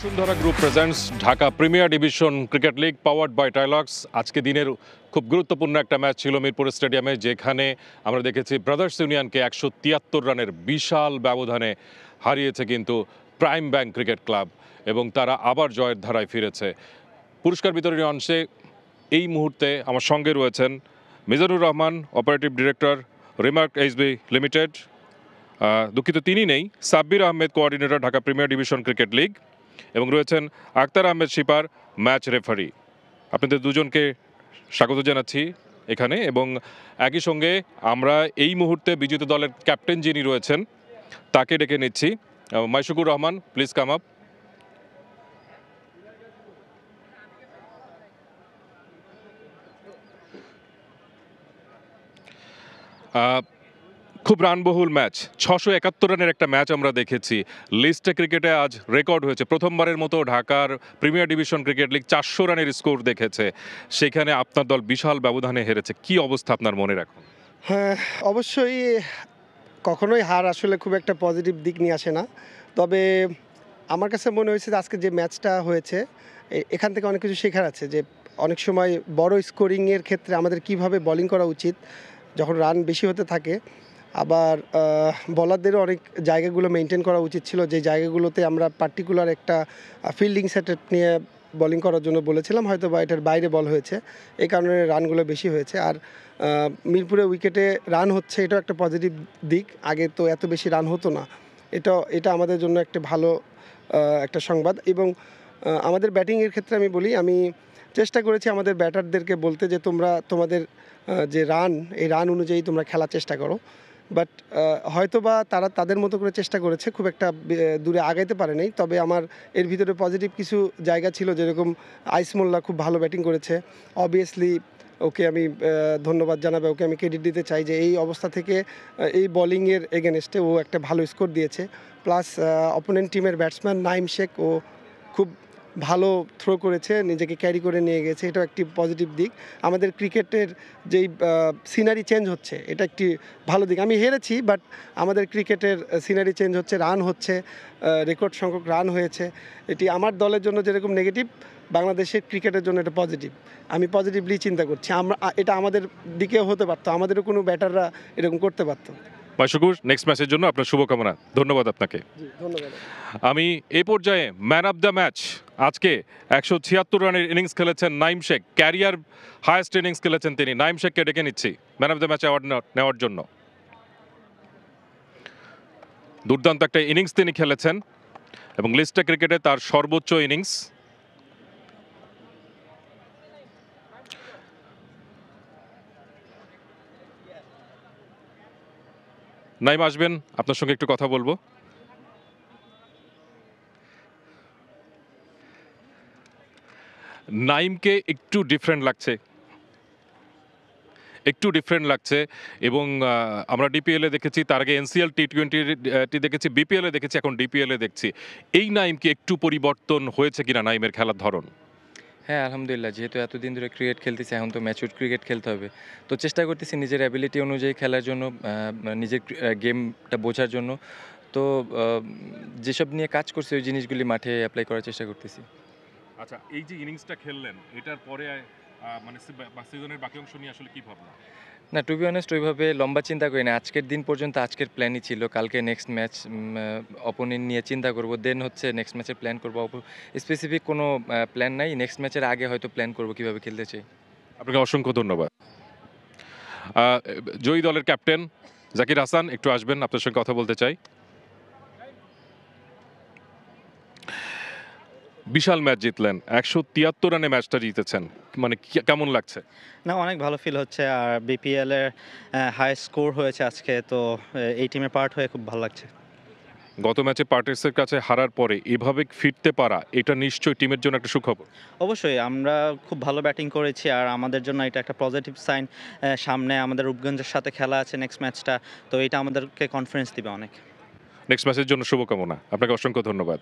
Bashundhara group presents Dhaka premier division cricket league powered by Tilex. আজকে দিনের খুব গুরুত্বপূর্ণ একটা ম্যাচ ছিল মিরপুর স্টেডিয়ামে, যেখানে আমরা দেখেছি ব্রাদার্স ইউনিয়নকে 173 রানের বিশাল ব্যবধানে হারিয়েছে কিন্তু প্রাইম ব্যাংক ক্রিকেট ক্লাব, এবং তারা আবার জয়ের ধারায় ফিরেছে। পুরস্কার বিতরণী অংশে এই মুহূর্তে আমার সঙ্গে রয়েছেন Mizanur Rahman, operative director, remark HB limited. দুঃখিত তিনি নেই, Sabbir Ahmed, coordinator, Dhaka premier division cricket league, এবং রয়েছেন আক্তার আহমেদ শিপার, ম্যাচ রেফারি। আপনাদের দুজনকে স্বাগত জানাচ্ছি এখানে, এবং একই সঙ্গে আমরা এই মুহূর্তে বিজয়ী দলের ক্যাপ্টেন যিনি রয়েছেন তাকে ডেকে নিচ্ছি। Maishukur Rahman, please come up. খুব রানবহুল ম্যাচ, 671 রানের একটা ম্যাচ আমরা দেখেছি। লিস্টে ক্রিকেটে আজ রেকর্ড হয়েছে, প্রথমবারের মতো ঢাকার প্রিমিয়ার ডিভিশন ক্রিকেট লিগ 400 রানের স্কোর দেখেছে, সেখানে আপনার দল বিশাল ব্যবধানে হেরেছে। কি অবস্থা আপনার মনের এখন? হ্যাঁ, অবশ্যই কখনোই হার আসলে খুব একটা পজিটিভ দিক নিয়ে আসে না। তবে আমার কাছে মনে হয়েছে যে আজকে যে ম্যাচটা হয়েছে এখান থেকে অনেক কিছু শেখার আছে, যে অনেক সময় বড় স্কোরিংয়ের ক্ষেত্রে আমাদের কিভাবে বোলিং করা উচিত যখন রান বেশি হতে থাকে। আবার বলারদেরও অনেক জায়গাগুলো মেনটেন করা উচিত ছিল, যে জায়গাগুলোতে আমরা পার্টিকুলার একটা ফিল্ডিং সেটআপ নিয়ে বোলিং করার জন্য বলেছিলাম, হয়তো বা এটার বাইরে বল হয়েছে, এই কারণে রানগুলো বেশি হয়েছে। আর মিরপুরে উইকেটে রান হচ্ছে, এটাও একটা পজিটিভ দিক। আগে তো এত বেশি রান হতো না, এটা আমাদের জন্য একটা ভালো একটা সংবাদ। এবং আমাদের ব্যাটিংয়ের ক্ষেত্রে আমি চেষ্টা করেছি আমাদের ব্যাটারদেরকে বলতে, যে তোমরা তোমাদের যে রান, এই রান অনুযায়ী তোমরা খেলার চেষ্টা করো। বাট হয়তো বা তারা তাদের মতো করে চেষ্টা করেছে, খুব একটা দূরে আগাইতে পারে নাই। তবে আমার এর ভিতরে পজিটিভ কিছু জায়গা ছিল, যেরকম আইস মোল্লা খুব ভালো ব্যাটিং করেছে। অবভিয়াসলি ওকে আমি ধন্যবাদ জানাবো, ওকে আমি ক্রেডিট দিতে চাই যে এই অবস্থা থেকে এই বোলিংয়ের এগেনস্টে ও একটা ভালো স্কোর দিয়েছে। প্লাস অপোনেন্ট টিমের ব্যাটসম্যান নাইম শেখ, ও খুব ভালো থ্রো করেছে, নিজেকে ক্যারি করে নিয়ে গেছে, এটাও একটি পজিটিভ দিক। আমাদের ক্রিকেটের যেই সিনারি চেঞ্জ হচ্ছে, এটা একটি ভালো দিক। আমি হেরেছি, বাট আমাদের ক্রিকেটের সিনারি চেঞ্জ হচ্ছে, রান হচ্ছে, রেকর্ড সংখ্যক রান হয়েছে। এটি আমার দলের জন্য যেরকম নেগেটিভ, বাংলাদেশের ক্রিকেটের জন্য এটা পজিটিভ। আমি পজিটিভলি চিন্তা করছি, এটা আমাদের দিকেও হতে পারতো, আমাদেরও কোনো ব্যাটাররা এরকম করতে পারতো। মাইশুকুর, নেক্সট ম্যাচের জন্য আপনার শুভকামনা। ধন্যবাদ আপনাকে। ধন্যবাদ। আমি এই পর্যায়ে ম্যান অফ দ্য ম্যাচ, আজকে 176 রানের ইনিংস খেলেছেন Naim Sheikh, career highest innings খেলেছেন তিনি। নাইম শেখকে ডেকে নিচ্ছি man of the match award নেওয়ার জন্য। দুর্দান্ত একটা ইনিংস তিনি খেলেছেন, এবং লিস্টে ক্রিকেটে তার সর্বোচ্চ ইনিংস। নাইম আসবেন, আপনার সঙ্গে একটু কথা বলবো। নাইমকে একটু ডিফারেন্ট লাগছে, এবং আমরা ডিপিএলে দেখেছি, তার আগে এনসিএল টি20 দেখেছি, বিপিএলে দেখেছি, এখন ডিপিএলে দেখছি। এই নাইমকে একটু পরিবর্তন হয়েছে কিনা নাইমের খেলার ধরন? হ্যাঁ, আলহামদুলিল্লাহ। যেহেতু এতদিন ধরে ক্রিকেট খেলতেছি, এখন তো ম্যাচিউরড ক্রিকেট খেলতে হবে। তো চেষ্টা করতেছি নিজের অ্যাবিলিটি অনুযায়ী খেলার জন্য, নিজের গেমটা বোঝার জন্য। তো যেসব নিয়ে কাজ করছি, ওই জিনিসগুলি মাঠে অ্যাপ্লাই করার চেষ্টা করতেছি। আচ্ছা, এই যে ইনিংসটা খেললেন, এটার পরে মানে সিজনের বাকি অংশ নিয়ে আসলে কি ভাবনা? না, টু বি অনেস্ট ওইভাবে লম্বা চিন্তা করি না। আজকের দিন পর্যন্ত আজকের প্ল্যানই ছিল। কালকে নেক্সট ম্যাচ অপোনেন্ট নিয়ে চিন্তা করব, দেন হচ্ছে নেক্সট ম্যাচের প্ল্যান করব। স্পেসিফিক কোনো প্ল্যান নাই। নেক্সট ম্যাচের আগে হয়তো প্ল্যান করব কীভাবে খেলতে চাই। আপনাকে অসংখ্য ধন্যবাদ। জয়ী দলের ক্যাপ্টেন জাকির হাসান, একটু আসবেন, আপনার সঙ্গে কথা বলতে চাই। বিশাল ম্যাচ জিতলেন, 173 রানে ম্যাচটা জিতেছেন, মানে কেমন লাগছে? না, অনেক ভালো ফিল হচ্ছে। আর বিপিএল এর হাই স্কোর হয়েছে আজকে, তো এই টিমে পার্ট হয়ে খুব ভালো লাগছে। গত ম্যাচে পার্টিসের কাছে হারার পরে এভাবে ফিরতে পারা, এটা নিশ্চয়ই টিমের জন্য একটা সুখবর। অবশ্যই আমরা খুব ভালো ব্যাটিং করেছি, আর আমাদের জন্য এটা একটা পজিটিভ সাইন। সামনে আমাদের রূপগঞ্জের সাথে খেলা আছে নেক্সট ম্যাচটা, তো এটা আমাদেরকে কনফিডেন্স দিবে অনেক। নেক্সট ম্যাচের জন্য শুভকামনা, আপনাকে অসংখ্য ধন্যবাদ।